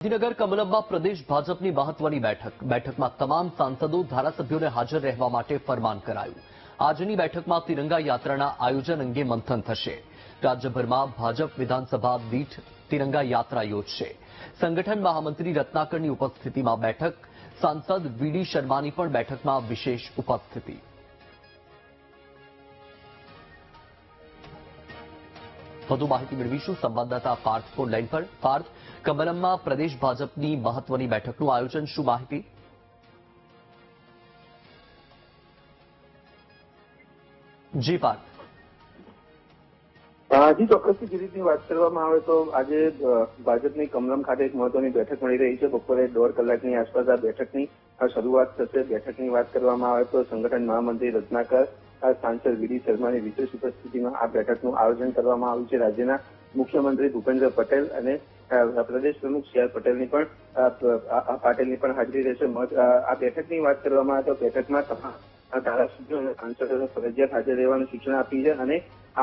ગાંધીનગર કમલમમાં પ્રદેશ ભાજપની મહત્વની બેઠકમાં તમામ સાંસદો ધારાસભ્યોને હાજર રહેવા માટે ફરમાન કરાયું। આજની બેઠકમાં તિરંગા યાત્રાના આયોજન અંગે મંથન થશે। રાજ્યભરમાં ભાજપ વિધાનસભા દીઠ તિરંગા યાત્રા યોજશે। સંગઠન મહામંત્રી રત્નાકરની ઉપસ્થિતિમાં બેઠક। સાંસદ વીડી શર્માની પણ બેઠકમાં વિશેષ ઉપસ્થિતિ। વધુ માહિતી મેળવીશું સંવાદદાતા પાર્થ ફોન લાઈન પર। પાર્થ, કમલમમાં પ્રદેશ ભાજપની મહત્વની બેઠકનું આયોજન, શું માહિતી? જી પાર્થ। જી ચોક્કસથી કિરીટની વાત કરવામાં આવે તો આજે ભાજપની કમલમ ખાતે એક મહત્વની બેઠક મળી રહી છે। બપોરે 1.5 કલાકની આસપાસ આ બેઠકની શરૂઆત થશે। બેઠકની વાત કરવામાં આવે તો સંગઠન મહામંત્રી રત્નાકર, સાંસદ વીડી શર્માની વિશેષ ઉપસ્થિતિમાં આ બેઠકનું આયોજન કરવામાં આવ્યું છે। રાજ્યના મુખ્યમંત્રી ભૂપેન્દ્ર પટેલ અને પ્રદેશ પ્રમુખ સી આર પાટીલની પણ હાજરી રહેશે। આ બેઠકની વાત કરવામાં આવે તો બેઠકમાં તમામ ધારાસભ્યો અને સાંસદોને ફરજિયાત હાજર રહેવાની સૂચના આપી છે અને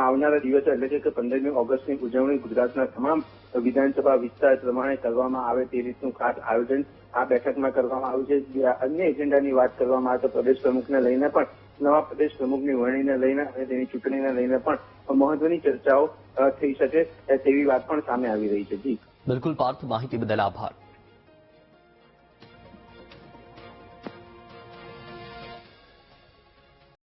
આવનારા દિવસો એટલે કે 15મી ઓગસ્ટની ઉજવણી ગુજરાતના તમામ વિધાનસભા વિસ્તાર પ્રમાણે કરવામાં આવે તે રીતનું ખાસ આયોજન આ બેઠકમાં કરવામાં આવ્યું છે। અન્ય એજન્ડાની વાત કરવામાં આવે તો પ્રદેશ પ્રમુખને લઈને પણ નવા પ્રદેશ પ્રમુખની વરણીને લઈને અને તેની ચૂંટણીને લઈને પણ મહત્વની ચર્ચાઓ થઈ શકે તેવી વાત પણ સામે આવી રહી છે। જી બિલકુલ પાર્થ, માહિતી બદલ આભાર।